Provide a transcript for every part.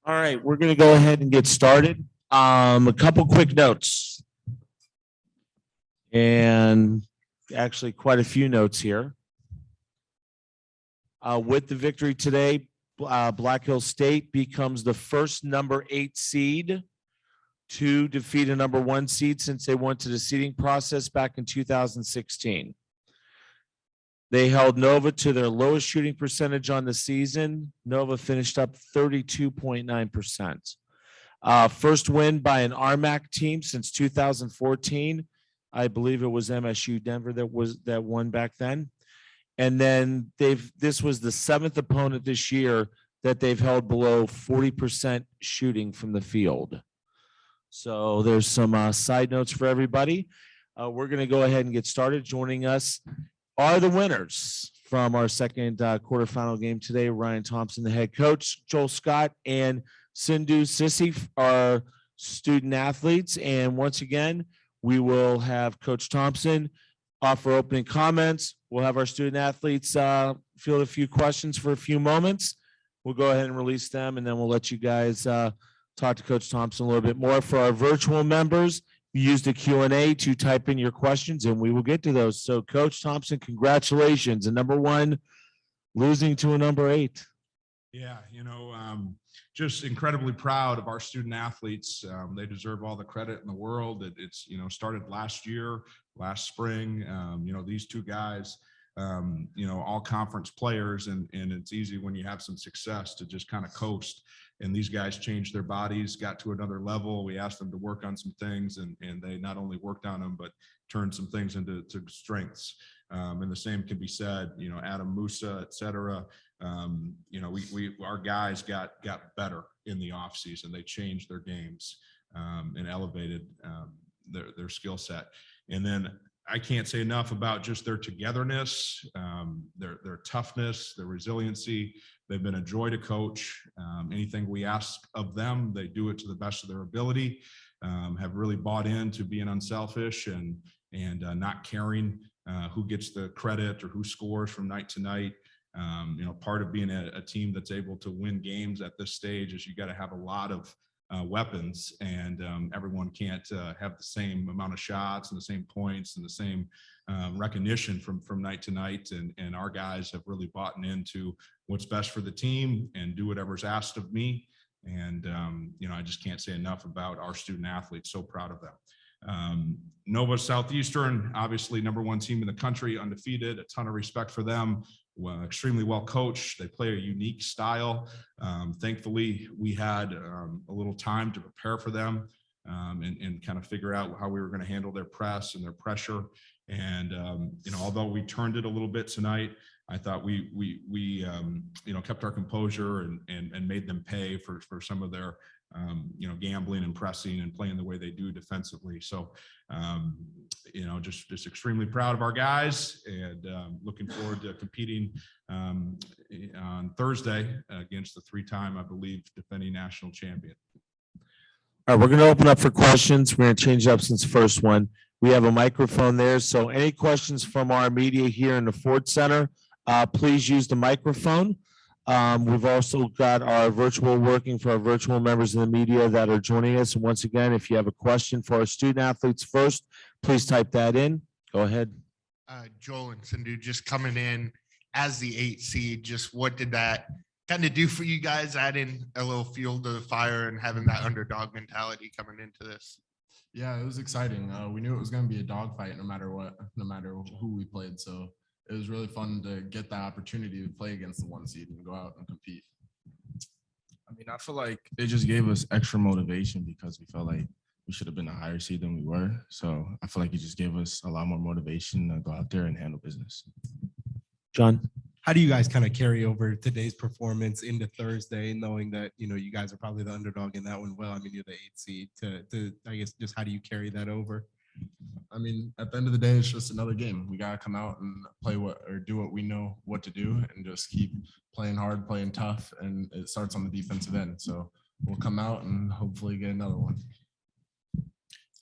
All right, we're going to go ahead and get started. A couple quick notes, and actually quite a few notes here. With the victory today, Black Hills State becomes the first number 8 seed to defeat a number 1 seed since they went to the seeding process back in 2016. They held Nova to their lowest shooting percentage on the season. Nova finished up 32.9%. First win by an RMAC team since 2014. I believe it was MSU Denver that won back then. And then this was the 7th opponent this year that they've held below 40% shooting from the field. So there's some side notes for everybody. We're going to go ahead and get started. Joining us are the winners from our second quarterfinal game today. Ryan Thompson, the head coach, Joel Scott, and Sindou Cisse are student athletes. And once again, we will have Coach Thompson offer opening comments. We'll have our student athletes field a few questions for a few moments. We'll go ahead and release them, and then we'll let you guys talk to Coach Thompson a little bit more. For our virtual members, use the Q&A to type in your questions, and we will get to those. So, Coach Thompson, congratulations. And number 1, losing to a number 8. Yeah, just incredibly proud of our student athletes. They deserve all the credit in the world. It's started last year, last spring. These two guys, all conference players, and it's easy when you have some success to just kind of coast. And these guys changed their bodies, got to another level. We asked them to work on some things, and they not only worked on them, but turned some things into strengths. And the same can be said, Adam Musa, et cetera. Our guys got better in the off season. They changed their games and elevated their skill set. And then I can't say enough about just their togetherness, their toughness, their resiliency. They've been a joy to coach. Anything we ask of them, they do it to the best of their ability. Have really bought into being unselfish and not caring who gets the credit or who scores from night to night. Part of being a team that's able to win games at this stage is you got to have a lot of weapons, and everyone can't have the same amount of shots and the same points and the same recognition from night to night. And our guys have really bought into what's best for the team and do whatever's asked of me. And, I just can't say enough about our student athletes. So proud of them. Nova Southeastern, obviously number 1 team in the country, undefeated, a ton of respect for them. Extremely well coached. They play a unique style. Thankfully, we had a little time to prepare for them and kind of figure out how we were going to handle their press and their pressure. And although we turned it a little bit tonight, I thought we kept our composure and made them pay for some of their gambling and pressing and playing the way they do defensively. So just extremely proud of our guys, and looking forward to competing on Thursday against the 3-time, I believe, defending national champion. All right, we're going to open up for questions. We're going to change it up since the first one. We have a microphone there. So any questions from our media here in the Ford Center, please use the microphone. We've also got our virtual working for our virtual members of the media that are joining us. And once again, if you have a question for our student athletes first, please type that in. Go ahead. Joel and Sindou, just coming in as the 8 seed, just what did that kind of do for you guys, adding a little fuel to the fire and having that underdog mentality coming into this? Yeah, it was exciting. We knew it was going to be a dogfight no matter who we played. So it was really fun to get the opportunity to play against the 1 seed and go out and compete. I feel like it just gave us extra motivation because we felt like we should have been a higher seed than we were. So I feel like it just gave us a lot more motivation to go out there and handle business. John? How do you guys kind of carry over today's performance into Thursday, knowing that, you guys are probably the underdog in that one? Well, you're the 8 seed to I guess, just how do you carry that over? At the end of the day, it's just another game. We got to come out and do what we know what to do and just keep playing hard, playing tough. And it starts on the defensive end. So we'll come out and hopefully get another one.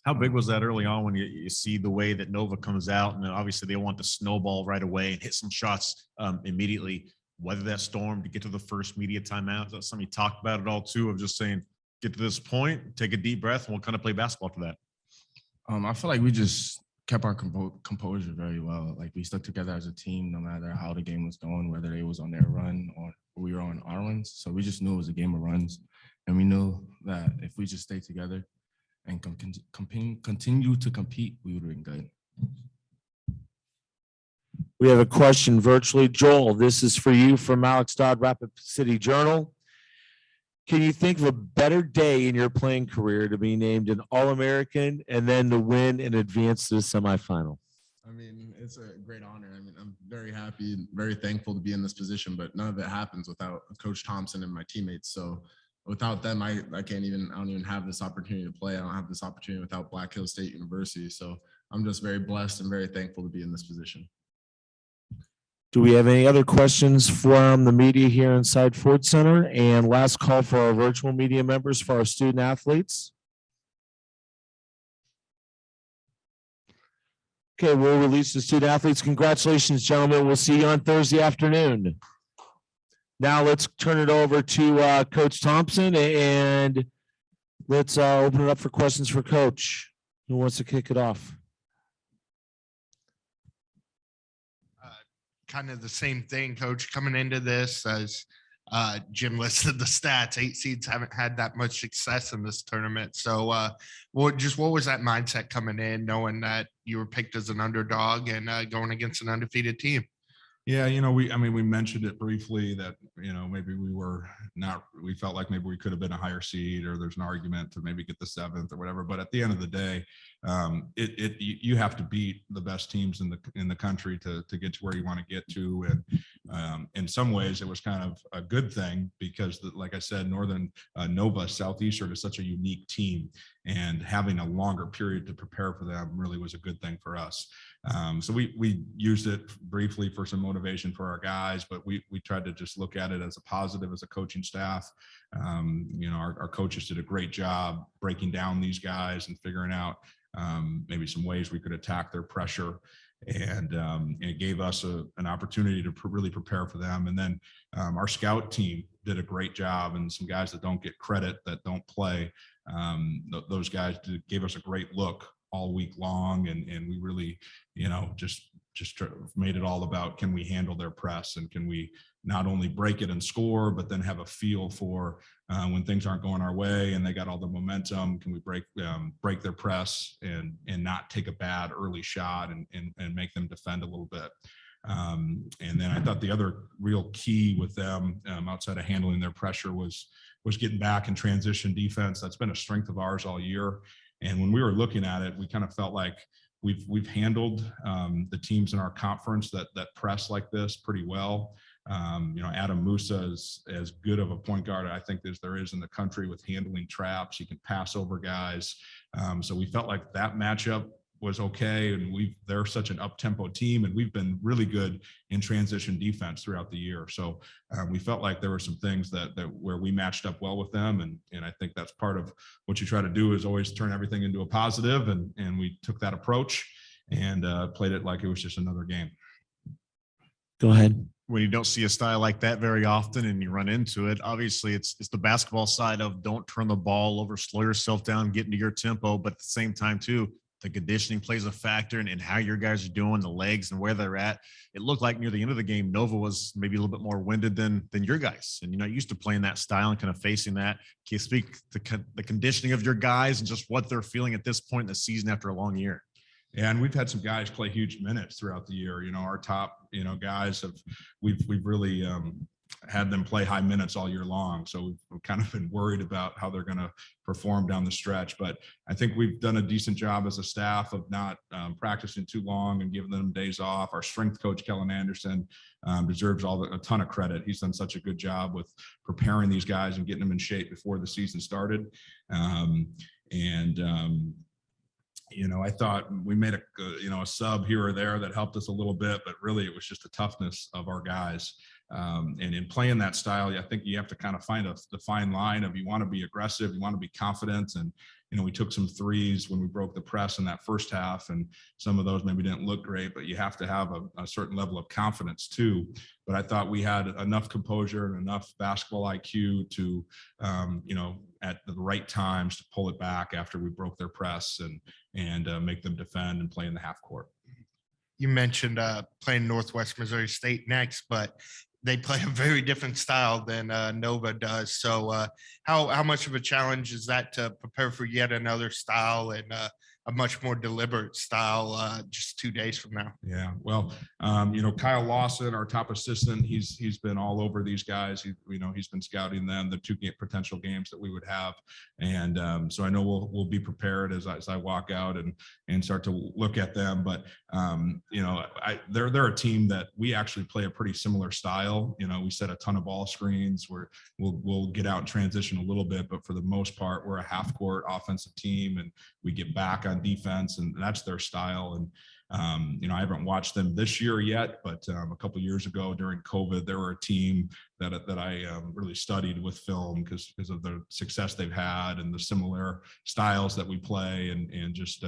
How big was that early on when you see the way that Nova comes out, and obviously they want the snowball right away and hit some shots immediately? weather that storm to get to the first media timeout? Is that something you talked about at all too, of just saying, get to this point, take a deep breath, and we'll kind of play basketball after that? I feel like we just kept our composure very well. Like we stuck together as a team, no matter how the game was going, whether they was on their run or we were on our runs. So we just knew it was a game of runs, and we knew that if we just stay together and continue to compete, we would have been good. We have a question virtually. Joel, this is for you from Alex Dodd, Rapid City Journal. Can you think of a better day in your playing career to be named an All-American and then to win and advance to the semifinal? I mean, it's a great honor. I mean, I'm very happy and very thankful to be in this position, but none of it happens without Coach Thompson and my teammates. So without them, I don't even have this opportunity to play. I don't have this opportunity without Black Hills State University. So I'm just very blessed and very thankful to be in this position. Do we have any other questions from the media here inside Ford Center? And last call for our virtual media members for our student athletes. Okay, we'll release the student athletes. Congratulations, gentlemen. We'll see you on Thursday afternoon. Now let's turn it over to Coach Thompson, and let's open it up for questions for Coach. Who wants to kick it off? Kind of the same thing, Coach, coming into this as Jim listed the stats. 8 seeds haven't had that much success in this tournament. So what was that mindset coming in, knowing that you were picked as an underdog and going against an undefeated team? Yeah, we mentioned it briefly that, maybe we felt like maybe we could have been a higher seed, or there's an argument to maybe get the 7th or whatever. But at the end of the day, you have to beat the best teams in the country to get to where you want to get to. And in some ways it was kind of a good thing because like I said, Northern Nova Southeastern is such a unique team, and having a longer period to prepare for them really was a good thing for us. So we used it briefly for some motivation for our guys, but we tried to just look at it as a positive as a coaching staff. Our coaches did a great job breaking down these guys and figuring out maybe some ways we could attack their pressure. And it gave us an opportunity to really prepare for them. And then our scout team did a great job, and some guys that don't get credit, that don't play, those guys gave us a great look all week long. And we really, just made it all about, can we handle their press, and can we not only break it and score, but then have a feel for when things aren't going our way and they got all the momentum, can we break their press and not take a bad early shot and make them defend a little bit. And then I thought the other real key with them outside of handling their pressure was getting back in transition defense. That's been a strength of ours all year. And when we were looking at it, we kind of felt like we've handled the teams in our conference that press like this pretty well. Adam Musa is as good of a point guard, I think, as there is in the country with handling traps. He can pass over guys. So we felt like that matchup was okay. And they're such an up-tempo team, and we've been really good in transition defense throughout the year. So we felt like there were some things that where we matched up well with them. And I think that's part of what you try to do, is always turn everything into a positive. And we took that approach and played it like it was just another game. Go ahead. When you don't see a style like that very often and you run into it, obviously it's the basketball side of don't turn the ball over, slow yourself down, get into your tempo. But at the same time too, the conditioning plays a factor in how your guys are doing, the legs and where they're at. It looked like near the end of the game, Nova was maybe a little bit more winded than your guys. And you're not used to playing that style and kind of facing that. Can you speak to the conditioning of your guys and just what they're feeling at this point in the season after a long year? Yeah, and we've had some guys play huge minutes throughout the year. Our top, guys we've really had them play high minutes all year long. So we've kind of been worried about how they're going to perform down the stretch. But I think we've done a decent job as a staff of not practicing too long and giving them days off. Our strength coach, Kellen Anderson, deserves a ton of credit. He's done such a good job with preparing these guys and getting them in shape before the season started. I thought we made a sub here or there that helped us a little bit, but really it was just the toughness of our guys. And in playing that style, I think you have to kind of find the fine line of you want to be aggressive, you want to be confident. And, we took some threes when we broke the press in that first half, and some of those maybe didn't look great, but you have to have a certain level of confidence too. But I thought we had enough composure and enough basketball IQ to, at the right times to pull it back after we broke their press and make them defend and play in the half court. You mentioned playing Northwest Missouri State next, but they play a very different style than Nova does. So how much of a challenge is that to prepare for yet another style and a much more deliberate style just 2 days from now? Yeah, well, Kyle Lawson, our top assistant, he's been all over these guys. He's been scouting them, the two potential games that we would have, and so I know we'll be prepared as I walk out and start to look at them. But they're a team that we actually play a pretty similar style. We set a ton of ball screens where we'll get out and transition a little bit, but for the most part, we're a half court offensive team, and we get back on defense, and that's their style. And I haven't watched them this year yet, but a couple of years ago during COVID, they were a team that I really studied with film because of the success they've had and the similar styles that we play, and just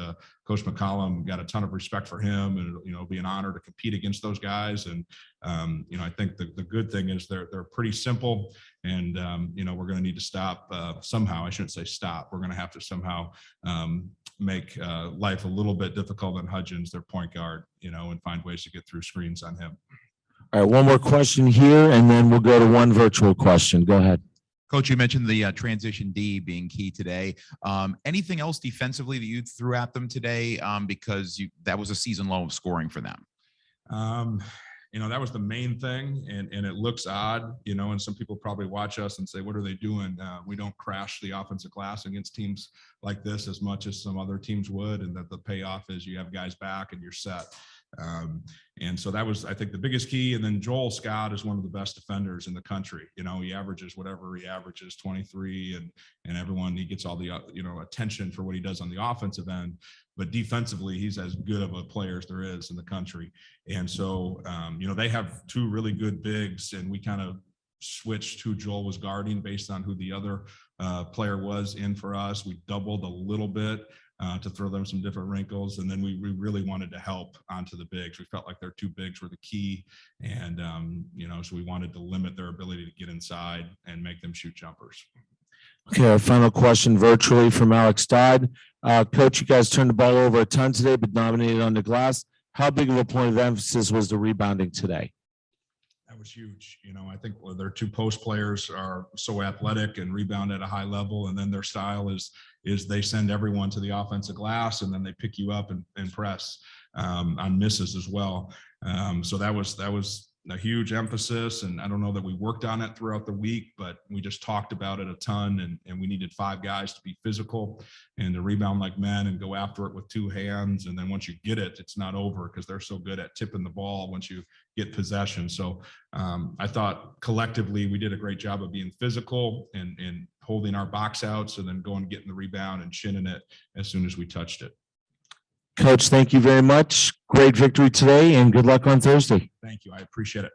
Coach McCollum, got a ton of respect for him, and it'll be an honor to compete against those guys. And I think the good thing is they're pretty simple, and we're going to need to stop somehow. I shouldn't say stop. We're going to have to somehow make life a little bit difficult on Hudgens, their point guard, and find ways to get through screens on him. All right, one more question here, and then we'll go to one virtual question. Go ahead. Coach, you mentioned the transition D being key today. Anything else defensively that you threw at them today? Because that was a season low of scoring for them. That was the main thing, and it looks odd, and some people probably watch us and say, what are they doing? We don't crash the offensive glass against teams like this as much as some other teams would, and that the payoff is you have guys back and you're set. And so that was, I think, the biggest key. And then Joel Scott is one of the best defenders in the country. He averages whatever he averages, 23, and everyone, he gets all the, attention for what he does on the offensive end, but defensively, he's as good of a player as there is in the country. And so, they have two really good bigs, and we kind of switched who Joel was guarding based on who the other player was in for us. We doubled a little bit to throw them some different wrinkles. And then we really wanted to help onto the bigs. We felt like their two bigs were the key. And, so we wanted to limit their ability to get inside and make them shoot jumpers. Okay, our final question virtually from Alex Dodd. Coach, you guys turned the ball over a ton today, but dominated on the glass. How big of a point of emphasis was the rebounding today? That was huge. I think their two post players are so athletic and rebound at a high level. And then their style is they send everyone to the offensive glass, and then they pick you up and press on misses as well. So that was a huge emphasis. And I don't know that we worked on it throughout the week, but we just talked about it a ton, and we needed 5 guys to be physical and to rebound like men and go after it with 2 hands. And then once you get it, it's not over because they're so good at tipping the ball once you get possession. So I thought collectively we did a great job of being physical and holding our box outs, and then going and getting the rebound and shinning it as soon as we touched it. Coach, thank you very much. Great victory today, and good luck on Thursday. Thank you. I appreciate it.